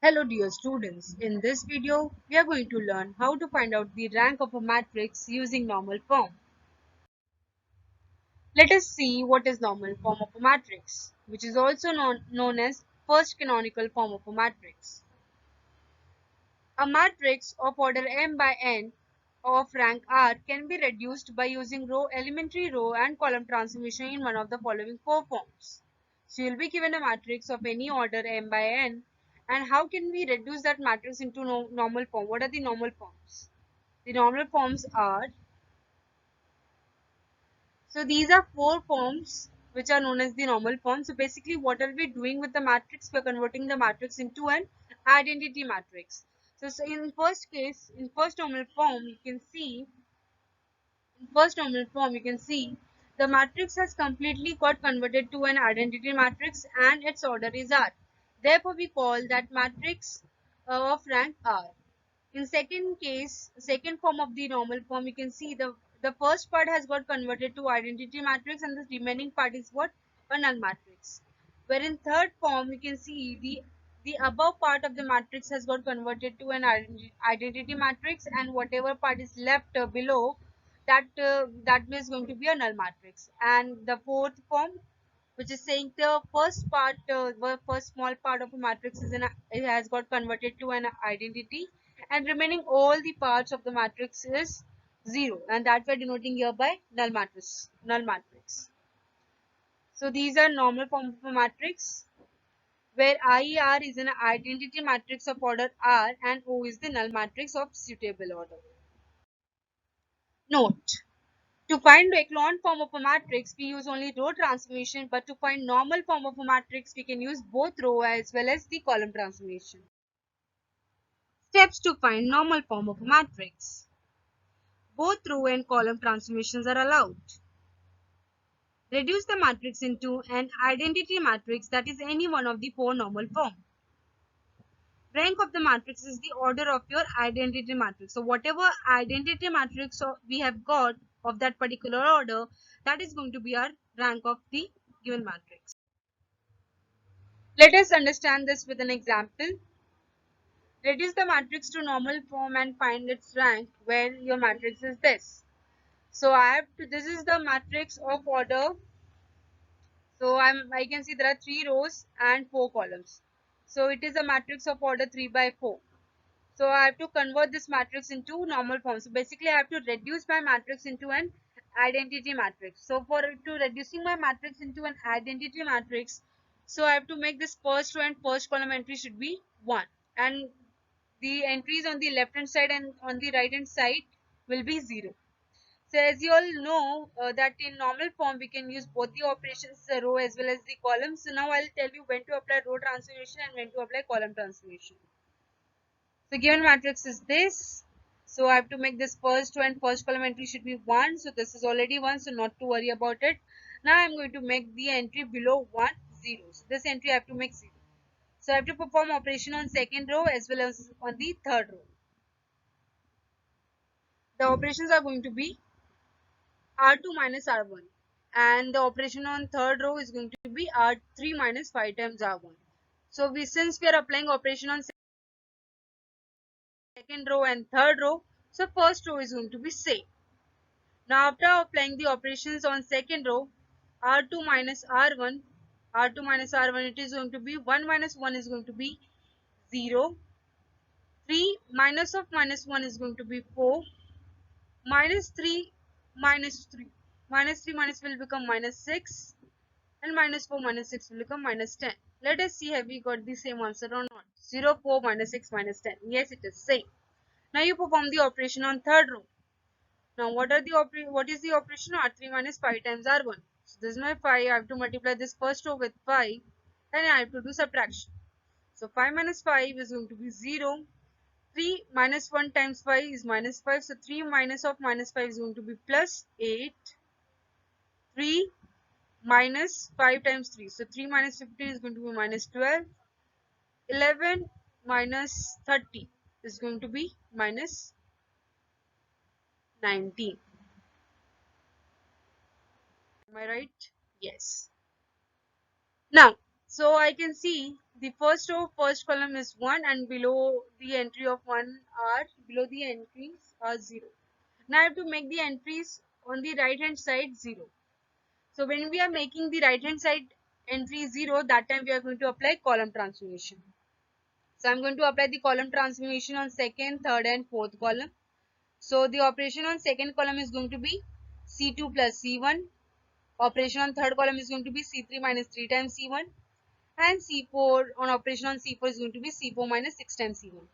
Hello dear students, in this video we are going to learn how to find out the rank of a matrix using normal form. Let us see what is normal form of a matrix, which is also known as first canonical form of a matrix. A matrix of order m by n of rank R can be reduced by using elementary row and column transformation in one of the following four forms. So you will be given a matrix of any order m by n, and how can we reduce that matrix into normal form? What are the normal forms? The normal forms are, so these are four forms which are known as the normal form. So basically what are we doing with the matrix? We are converting the matrix into an identity matrix. So in first case, in first normal form, you can see the matrix has completely got converted to an identity matrix and its order is R. Therefore, we call that matrix of rank R. In second case, second form of the normal form, you can see the first part has got converted to identity matrix and the remaining part is what? A null matrix. Where in third form, you can see the above part of the matrix has got converted to an identity matrix, and whatever part is left below that is going to be a null matrix. And the fourth form, which is saying the first small part of a matrix it has got converted to an identity, and remaining all the parts of the matrix is 0, and that we are denoting here by null matrix. So these are normal form of a matrix, where IER is an identity matrix of order R and O is the null matrix of suitable order. Note: to find echelon form of a matrix, we use only row transformation, but to find normal form of a matrix, we can use both row as well as the column transformation. Steps to find normal form of a matrix. Both row and column transformations are allowed. Reduce the matrix into an identity matrix, that is any one of the four normal form. Rank of the matrix is the order of your identity matrix. So whatever identity matrix we have got of that particular order, that is going to be our rank of the given matrix. Let us understand this with an example. Reduce the matrix to normal form and find its rank, where your matrix is this. So this is the matrix of order. So I can see there are 3 rows and 4 columns. So it is a matrix of order 3 by 4. So I have to convert this matrix into normal form. So basically I have to reduce my matrix into an identity matrix. So for reducing my matrix into an identity matrix, so I have to make this first row and first column entry should be 1. And the entries on the left hand side and on the right hand side will be 0. So as you all know that in normal form we can use both the operations, row as well as the columns. So now I'll tell you when to apply row transformation and when to apply column transformation. So given matrix is this. So I have to make this first row and first column entry should be 1. So this is already 1, so not to worry about it. Now I am going to make the entry below 1, 0. So this entry I have to make 0. So I have to perform operation on second row as well as on the third row. The operations are going to be R2 minus R1, and the operation on third row is going to be R3 minus 5 times R1. So since we are applying operation on second row and third row, so first row is going to be same. Now after applying the operations on second row, R2 minus R1, it is going to be 1 minus 1 is going to be 0, 3 minus of minus 1 is going to be 4, minus 3 minus 3, minus 3 minus will become minus 6, and minus 4 minus 6 will become minus 10. Let us see have we got the same answer or not. 0, 4 minus 6 minus 10. Yes, it is same. Now you perform the operation on third row. Now what is the operation? R3 minus 5 times R1. So this is my 5. I have to multiply this first row with 5 and I have to do subtraction. So 5 minus 5 is going to be 0. 3 minus 1 times 5 is minus 5. So 3 minus of minus 5 is going to be plus 8. 3 minus 5 times 3. So 3 minus 15 is going to be minus 12. 11 minus 30 is going to be minus 19. Am I right? Yes. Now, so I can see the first row, first column is 1, and below the entry of 1 are, below the entries are 0. Now I have to make the entries on the right hand side 0. So when we are making the right hand side entry 0, that time we are going to apply column transformation. So I'm going to apply the column transformation on second, third and fourth column. So the operation on second column is going to be C2 plus C1. Operation on third column is going to be C3 minus 3 times C1. And C4 on operation on C4 is going to be C4 minus 6 times C1.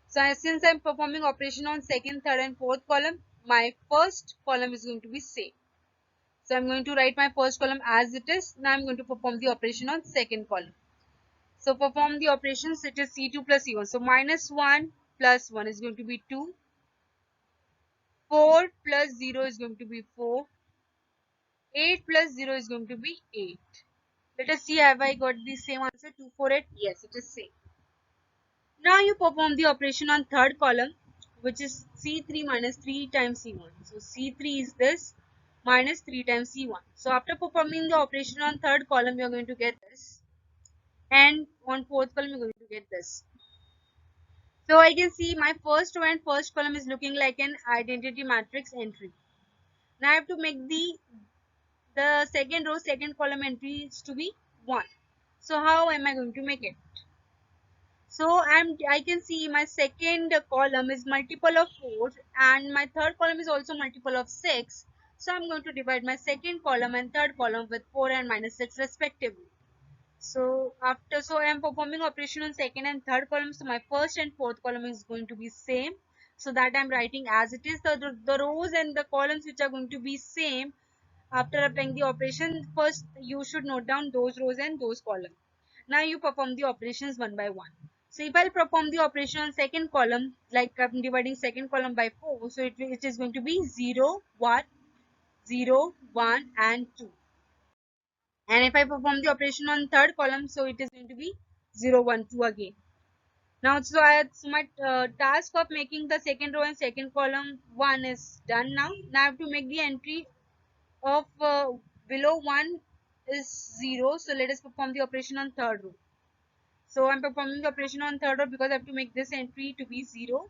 So since I'm performing operation on second, third and fourth column, my first column is going to be same. So I'm going to write my first column as it is. Now I'm going to perform the operation on second column. So perform the operations, it is C2 plus C1. So minus 1 plus 1 is going to be 2. 4 plus 0 is going to be 4. 8 plus 0 is going to be 8. Let us see, have I got the same answer? 2, 4, 8. Yes, it is same. Now you perform the operation on third column, which is C3 minus 3 times C1. So C3 is this minus 3 times C1. So after performing the operation on third column, you are going to get this. And on fourth column, you are going to get this. So I can see my first row and first column is looking like an identity matrix entry. Now I have to make the second row, second column entries to be 1. So how am I going to make it? So I can see my second column is multiple of 4 and my third column is also multiple of 6. So I'm going to divide my second column and third column with 4 and minus 6 respectively. So I am performing operation on second and third column. So my first and fourth column is going to be same. So that I'm writing as it is. The rows and the columns which are going to be same after applying the operation, first you should note down those rows and those columns. Now you perform the operations one by one. So if I'll perform the operation on second column, like I'm dividing second column by 4, so it is going to be 0, 1, 0, 1 and 2. And if I perform the operation on third column, so it is going to be 0, 1, 2 again. Now, so my task of making the second row and second column 1 is done now. Now I have to make the entry of below 1 is 0. So let us perform the operation on third row. So I'm performing the operation on third row because I have to make this entry to be 0.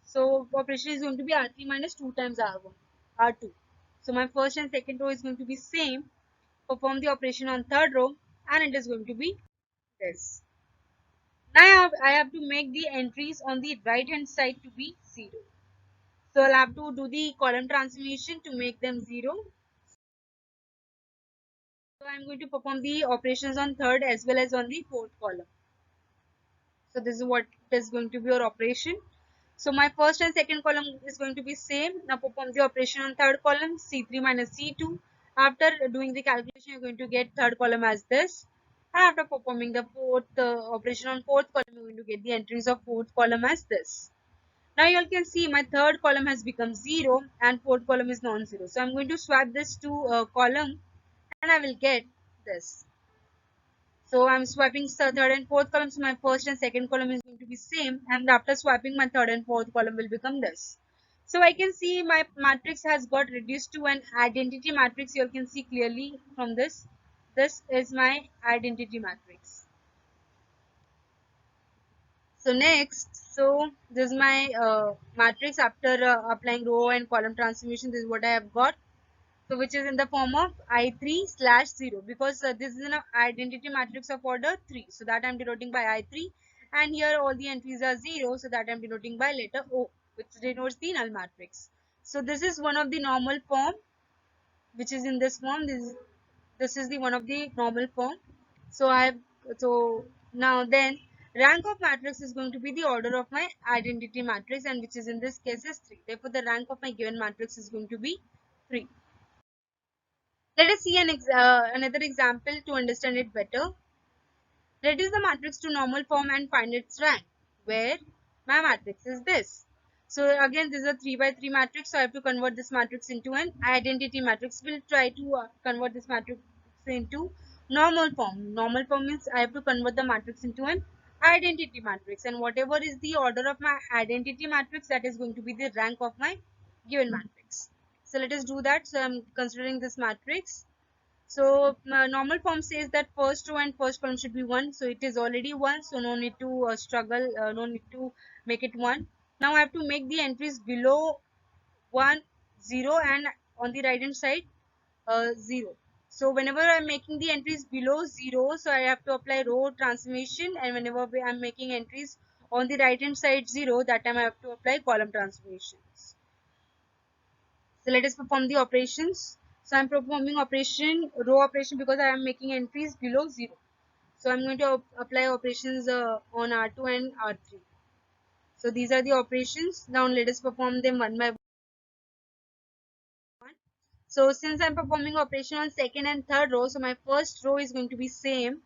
So operation is going to be R3 minus 2 times R1, R2. So my first and second row is going to be same. Perform the operation on third row and it is going to be this. Now I have to make the entries on the right hand side to be 0. So I'll have to do the column transformation to make them 0. So I'm going to perform the operations on third as well as on the fourth column. So this is what is going to be your operation. So my first and second column is going to be same. Now perform the operation on third column, C3 minus C2. After doing the calculation, you're going to get third column as this. And after performing the fourth operation on fourth column, you're going to get the entries of fourth column as this. Now you all can see my third column has become 0 and fourth column is non-zero. So I'm going to swap this to column and I will get this. So I'm swapping the third and fourth column. So my first and second column is going to be same. And after swapping, my third and fourth column will become this. So I can see my matrix has got reduced to an identity matrix. You all can see clearly from this. This is my identity matrix. So next, so this is my matrix after applying row and column transformation. This is what I have got. So which is in the form of I3 slash 0 because this is an identity matrix of order 3. So that I am denoting by I3 and here all the entries are 0. So that I am denoting by letter O which denotes the null matrix. So this is one of the normal form which is in this form. This is the one of the normal form. So now then rank of matrix is going to be the order of my identity matrix and which is in this case is 3. Therefore the rank of my given matrix is going to be 3. Let us see another example to understand it better. Reduce the matrix to normal form and find its rank, where my matrix is this. So again, this is a 3 by 3 matrix, so I have to convert this matrix into an identity matrix. We'll try to convert this matrix into normal form. Normal form means I have to convert the matrix into an identity matrix, and whatever is the order of my identity matrix, that is going to be the rank of my given matrix. So let us do that. So I'm considering this matrix. So normal form says that first row and first column should be 1. So it is already 1. So no need to struggle. No need to make it 1. Now I have to make the entries below 1, 0, and on the right hand side 0. So whenever I'm making the entries below 0, so I have to apply row transformation, and whenever I'm making entries on the right hand side 0, that time I have to apply column transformations. So let us perform the operations. So I'm performing operation row operation because I am making entries below 0. So I'm going to apply operations on R2 and R3. So these are the operations. Now let us perform them one by one. So since I'm performing operation on second and third row, so my first row is going to be same.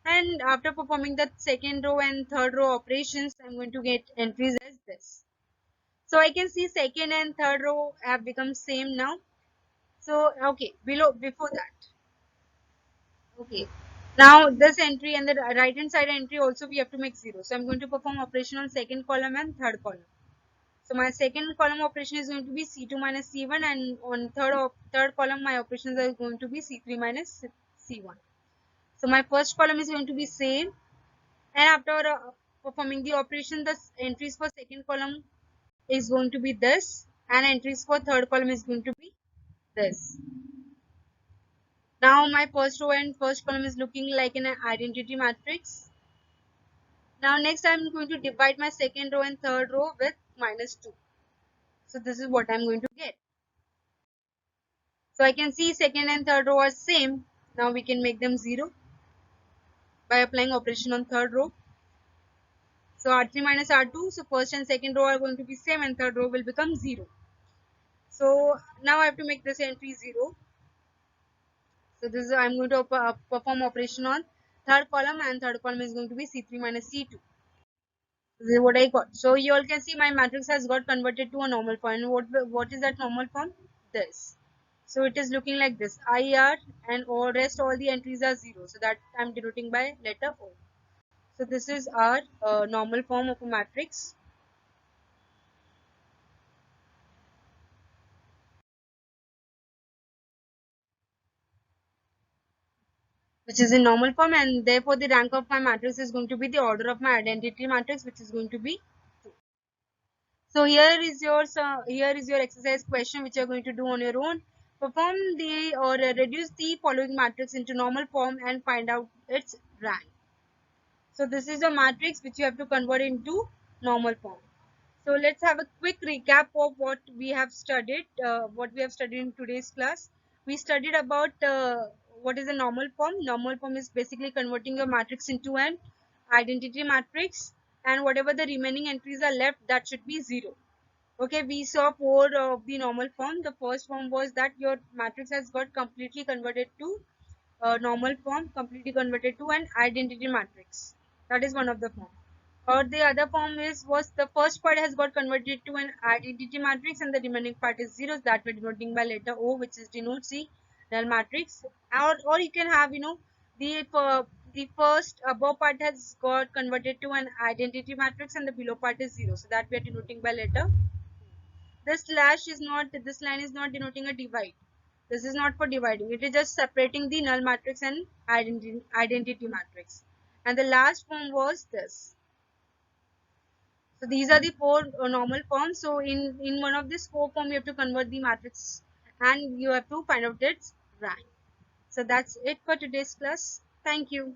And after performing the second row and third row operations, I'm going to get entries as this. So I can see second and third row have become same now. So okay, before that. Okay. Now this entry and the right hand side entry also we have to make 0. So I'm going to perform operation on second column and third column. So my second column operation is going to be C2 minus C1, and on third column my operations are going to be C3 minus C1. So my first column is going to be same, and after performing the operation, the entries for second column is going to be this, and entries for third column is going to be this. Now my first row and first column is looking like an identity matrix. Now next I'm going to divide my second row and third row with minus 2. So this is what I'm going to get. So I can see second and third row are same. Now we can make them 0 by applying operation on third row. So R3 minus R2, so first and second row are going to be same and third row will become 0. So now I have to make this entry 0. So this is I'm going to perform operation on third column, and third column is going to be C3 minus C2. This is what I got. So you all can see my matrix has got converted to a normal form. What is that normal form? This. So it is looking like this. IR and all the entries are 0. So that I'm denoting by letter O. So this is our normal form of a matrix. Which is in normal form, and therefore the rank of my matrix is going to be the order of my identity matrix, which is going to be 2. So here is your exercise question which you are going to do on your own. Perform the or reduce the following matrix into normal form and find out its rank. So this is a matrix which you have to convert into normal form. So let's have a quick recap of what we have studied. In today's class. We studied about what is a normal form. Normal form is basically converting your matrix into an identity matrix, and whatever the remaining entries are left, that should be 0. Okay, we saw 4 of the normal form. The first form was that your matrix has got completely converted to normal form, completely converted to an identity matrix. That is one of the form. Or the other form was the first part has got converted to an identity matrix, and the remaining part is zeros that we're denoting by letter O, which is denotes the null matrix. Or you can have the first above part has got converted to an identity matrix, and the below part is 0. So that we are denoting by letter. This line is not denoting a divide. This is not for dividing. It is just separating the null matrix and identity matrix. And the last form was this. So these are the 4 normal forms. So in one of these 4 forms, you have to convert the matrix and you have to find out its rank. So that's it for today's class. Thank you.